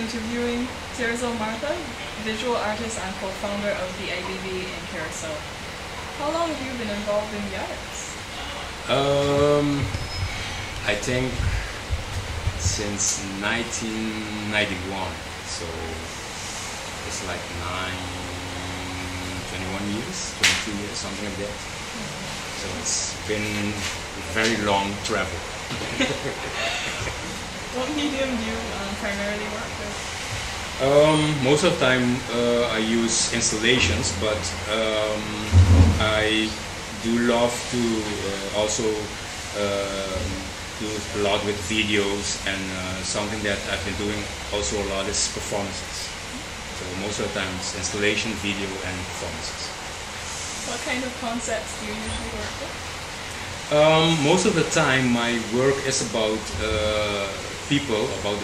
interviewing Tirzo Martha, visual artist and co-founder of the IBB in Curacao. How long have you been involved in the arts? I think since 1991, so it's like 21 years, 22 years, something like that. So it's been a very long travel. What medium do you primarily work with? Most of the time I use installations, but I do love to also do a lot with videos, and something that I've been doing also a lot is performances. So most of the time it's installation, video and performances. What kind of concepts do you usually work with? Most of the time my work is about people, about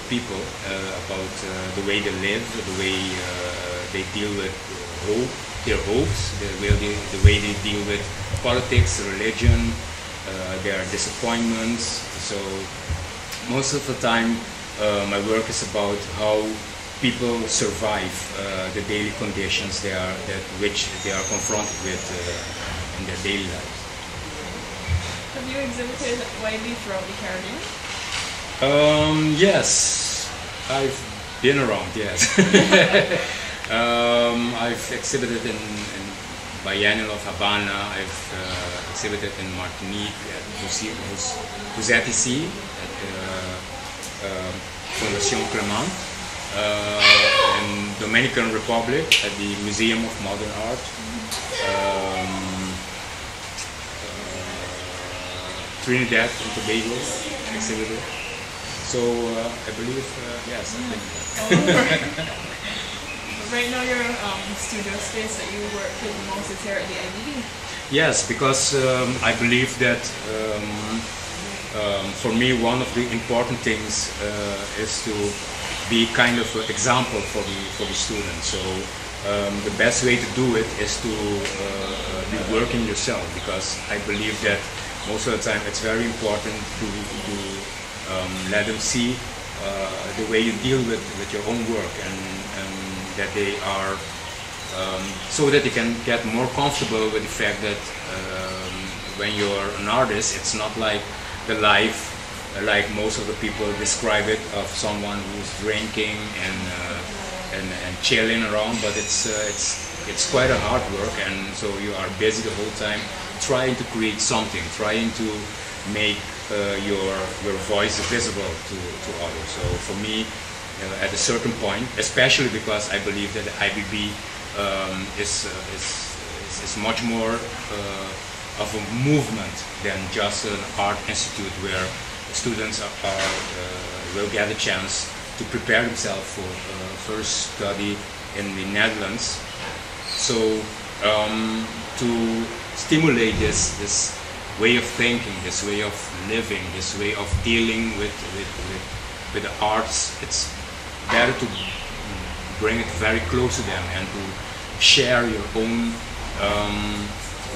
the way they live, the way they deal with their hopes, the way they deal with politics, religion, their disappointments. So most of the time my work is about how people survive the daily conditions which they are confronted with in their daily lives. Have you exhibited widely throughout the Caribbean? Yes, I've been around, yes. I've exhibited in Biennial of Havana, I've exhibited in Martinique, at Musée at Fondation Clement, in Dominican Republic at the Museum of Modern Art, Trinidad and Tobago exhibited. So I believe, yes, I've been there. Right now your studio space that you work with the most is here at the IBB. Yes, because I believe that for me one of the important things is to be kind of an example for the students. So the best way to do it is to be working yourself, because I believe that most of the time it's very important to let them see the way you deal with your own work, and that they are so that you can get more comfortable with the fact that when you're an artist, it's not like the life like most of the people describe it, of someone who's drinking and chilling around, but it's quite a hard work, and so you are busy the whole time trying to create something, trying to make your voice visible to others. So for me, at a certain point, especially because I believe that the IBB is much more of a movement than just an art institute where students will get a chance to prepare themselves for first study in the Netherlands. So to stimulate this way of thinking, this way of living, this way of dealing with the arts, it's better to bring it very close to them and to share your own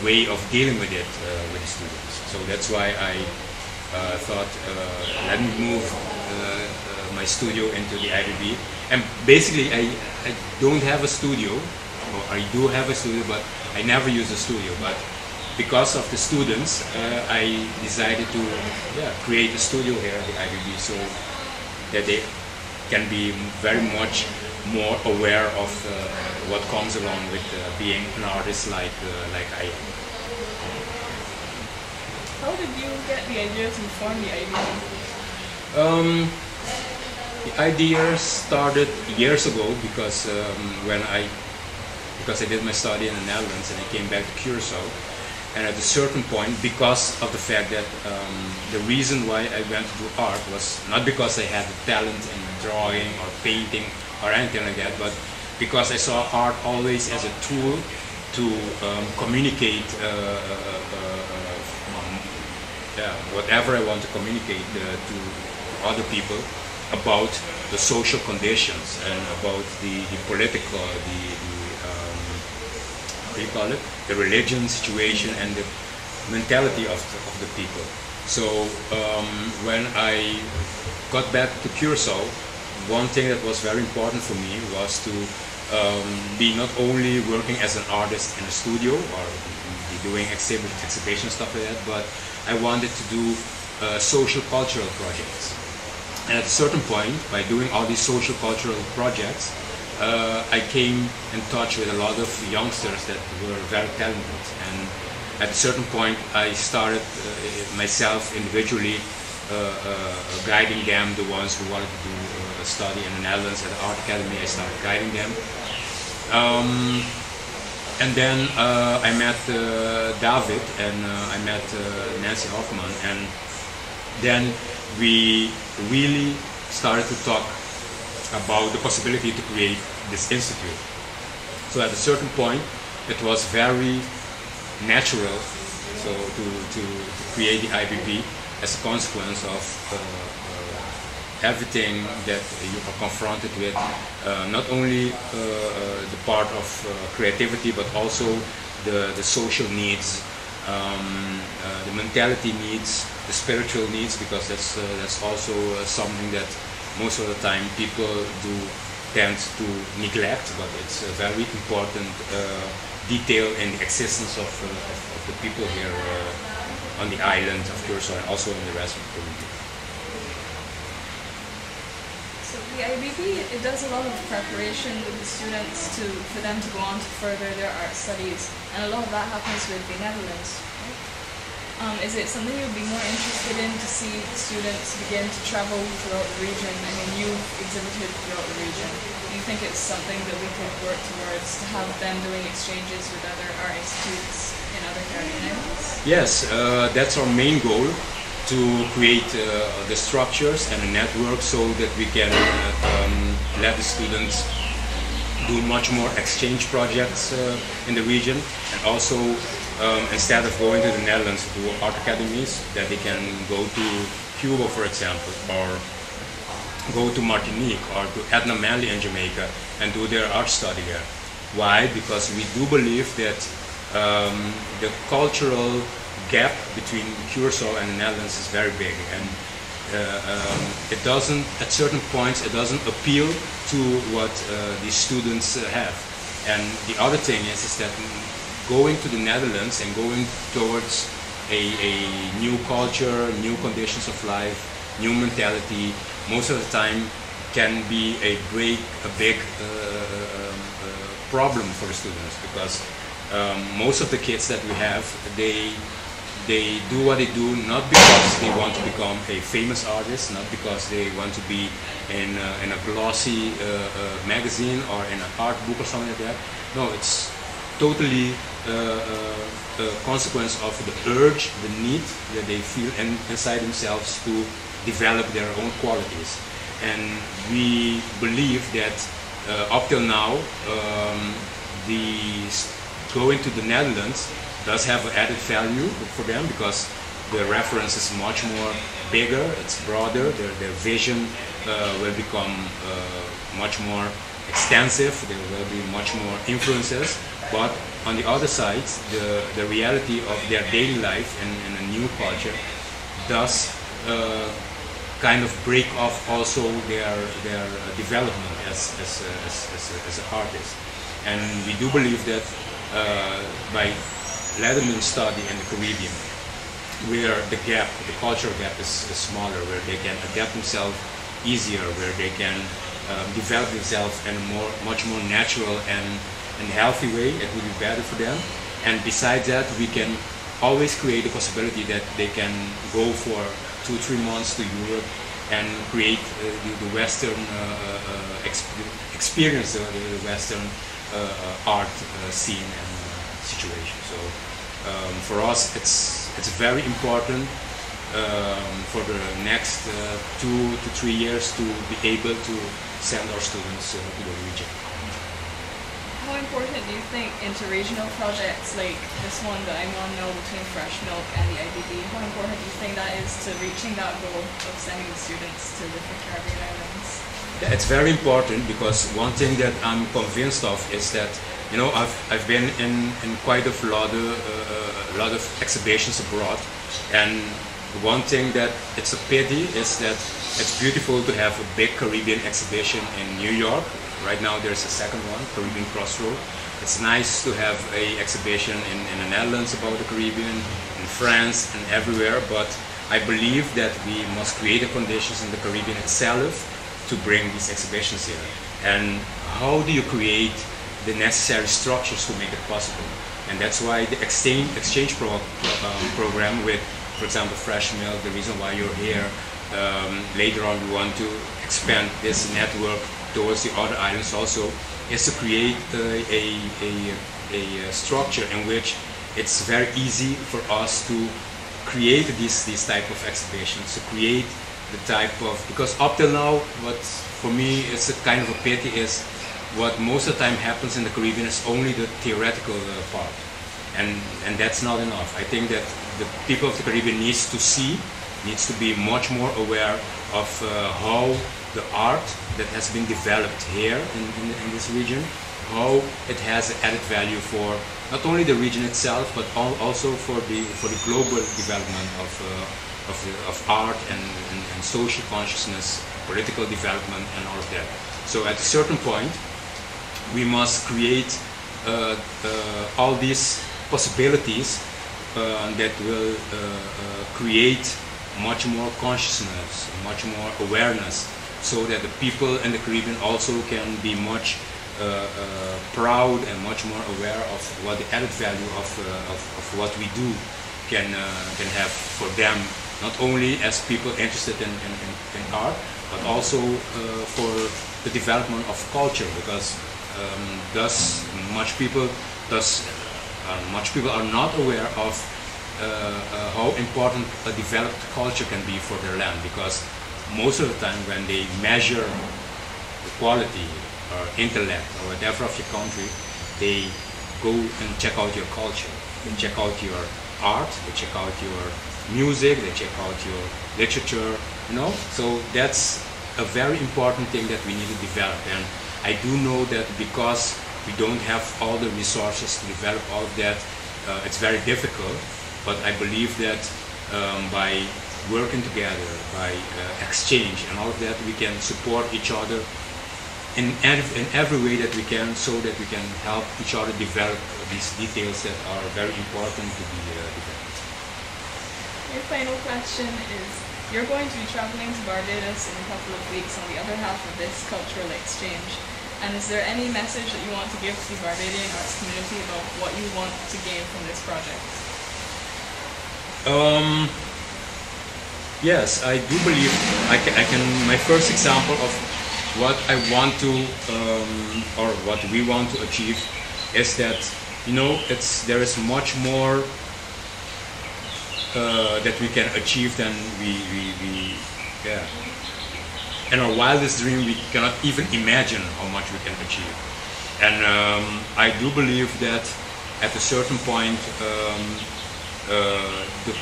way of dealing with it with the students. So that's why I thought, let me move my studio into the IBB. And basically I don't have a studio, or I do have a studio, but I never use a studio. But because of the students, I decided to create a studio here at the IBB, so that they can be very much more aware of what comes along with being an artist like I am. How did you get the idea to form the IBB? The idea started years ago because because I did my study in the Netherlands and I came back to Curacao, and at a certain point, because of the fact that the reason why I went to do art was not because I had the talent in drawing or painting or anything like that, but because I saw art always as a tool to communicate whatever I want to communicate to other people about the social conditions and about the political, what do you call it? The religion situation and the mentality of the people. So when I got back to Curacao, one thing that was very important for me was to be not only working as an artist in a studio or be doing exhibition stuff like that, but I wanted to do social cultural projects. And at a certain point, by doing all these social cultural projects, I came in touch with a lot of youngsters that were very talented. And at a certain point, I started myself individually guiding them, the ones who wanted to do a study in the Netherlands at the Art Academy. I started guiding them. And then I met David and I met Nancy Hoffman, and then we really started to talk about the possibility to create this institute. So at a certain point, it was very natural to create the IBB as a consequence of everything that you are confronted with, not only the part of creativity, but also the social needs, the mentality needs, the spiritual needs, because that's also something that most of the time people do tend to neglect, but it's a very important detail in the existence of the people here on the island of Tirzo and also in the rest of the Caribbean. So the IBB, it does a lot of preparation with the students for them to go on to further their art studies, and a lot of that happens with the Netherlands. Is it something you'd be more interested in, to see students begin to travel throughout the region? I mean, you've exhibited throughout the region. Do you think it's something that we could work towards, to have them doing exchanges with other art institutes in other Caribbean islands? Yes, that's our main goal, to create the structures and a network so that we can let the students do much more exchange projects in the region, and also instead of going to the Netherlands to art academies, that they can go to Cuba, for example, or go to Martinique or to Edna Manley in Jamaica and do their art study there. Why? Because we do believe that the cultural gap between Tirzo and the Netherlands is very big, and it doesn't, at certain points, it doesn't appeal to what these students have. And the other thing is that going to the Netherlands and going towards a new culture, new conditions of life, new mentality, most of the time can be a big problem for the students, because most of the kids that we have, they do what they do not because they want to become a famous artist, not because they want to be in a glossy magazine or in an art book or something like that. No, it's totally a consequence of the urge, the need that they feel inside themselves to develop their own qualities. And we believe that up till now, going to the Netherlands does have an added value for them, because the reference is much more bigger, it's broader, their vision will become much more extensive, there will be much more influences. But on the other side, the reality of their daily life in a new culture does kind of break off also their development as an artist. And we do believe that by letting them study in the Caribbean, where the cultural gap is smaller, where they can adapt themselves easier, where they can develop themselves in a much more natural and healthy way, it will be better for them. And besides that, we can always create the possibility that they can go for 2-3 months to Europe and create the Western experience, the Western art scene and situation. So for us, it's very important for the next 2 to 3 years to be able to send our students to the region. How important do you think interregional projects like this one that I'm on now between Fresh Milk and the IBB, how important do you think that is to reaching that goal of sending students to different Caribbean islands? Yeah, it's very important, because one thing that I'm convinced of is that, you know, I've been in quite a lot of exhibitions abroad, and one thing that it's a pity is that it's beautiful to have a big Caribbean exhibition in New York. Right now there's a second one, Caribbean Crossroad. It's nice to have an exhibition in the Netherlands about the Caribbean, in France and everywhere, but I believe that we must create the conditions in the Caribbean itself to bring these exhibitions here. And how do you create the necessary structures to make it possible? And that's why the exchange program with, for example, Fresh Milk, the reason why you're here. Later on we want to expand this network towards the other islands also, is to create a structure in which it's very easy for us to create these type of exhibitions, to create the type of, because up till now, what for me is a kind of a pity is what most of the time happens in the Caribbean is only the theoretical part, and that's not enough. I think that the people of the Caribbean needs to be much more aware of how the art that has been developed here in this region, how it has added value for not only the region itself, but also for the global development of art and social consciousness, political development, and all of that. So at a certain point, we must create all these possibilities that will create much more consciousness, much more awareness, so that the people in the Caribbean also can be much proud and much more aware of what the added value of what we do can have for them, not only as people interested in art, but also for the development of culture, because much people are not aware of how important a developed culture can be for their land, because most of the time when they measure the quality or intellect or whatever of your country, they go and check out your culture, they check out your art, they check out your music, they check out your literature, you know. So that's a very important thing that we need to develop, and I do know that because we don't have all the resources to develop all of that, it's very difficult, but I believe that by working together, by exchange and all of that, we can support each other in every way that we can, so that we can help each other develop these details that are very important to be developed. Your final question is, you're going to be traveling to Barbados in a couple of weeks on the other half of this cultural exchange, and is there any message that you want to give to the Barbadian arts community about what you want to gain from this project? Yes, I do believe I can. My first example of what I want to, or what we want to achieve, is that, you know, there is much more that we can achieve than yeah. In our wildest dream, we cannot even imagine how much we can achieve. And I do believe that at a certain point, the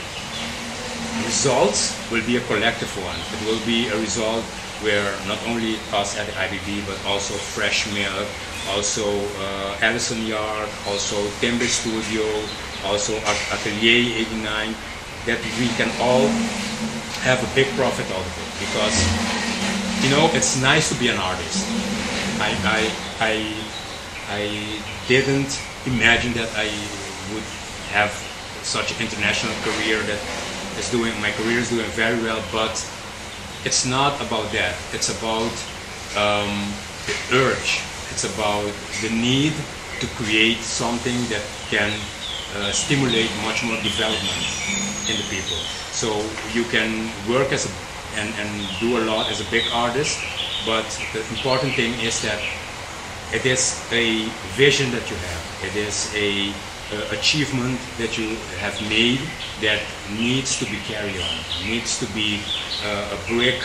results will be a collective one. It will be a result where not only us at the IBB, but also Fresh Milk, also Addison Yard, also Timber Studio, also Atelier 89, that we can all have a big profit out of it. Because, you know, it's nice to be an artist. I didn't imagine that I would have such an international career that my career is doing very well, but it's not about that. It's about the urge. It's about the need to create something that can stimulate much more development in the people. So you can work and do a lot as a big artist, but the important thing is that it is a vision that you have. It is a achievement that you have made that needs to be carried on, needs to be a brick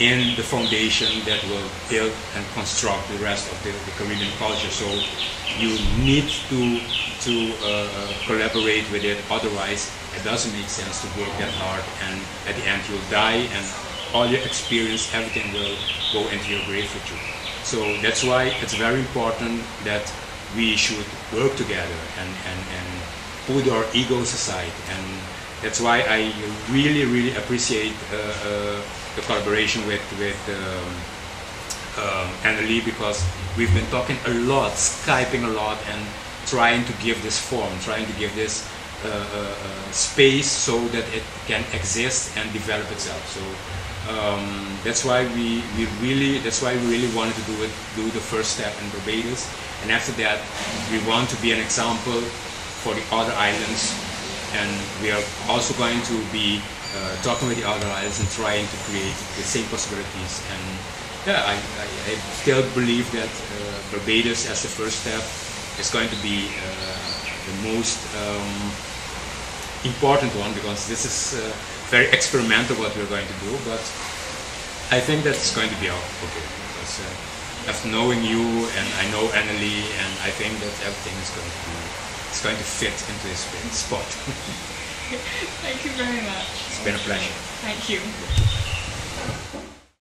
in the foundation that will build and construct the rest of the Caribbean culture. So you need to collaborate with it, otherwise it doesn't make sense to work that hard, and at the end you'll die and all your experience, everything will go into your grave with you. So that's why it's very important that we should work together and put our egos aside, and that's why I really appreciate the collaboration with Annalie, because we've been talking a lot, Skyping a lot, and trying to give this form, trying to give this space so that it can exist and develop itself. So that's why we really wanted to do the first step in Barbados, and after that we want to be an example for the other islands, and we are also going to be talking with the other islands and trying to create the same possibilities. And yeah, I still believe that Barbados as the first step is going to be the most important one, because this is very experimental what we're going to do, but I think that's going to be okay. Because after knowing you, and I know Annalie, and I think that everything is going to fit into this spot. Thank you very much. It's been a pleasure. Thank you.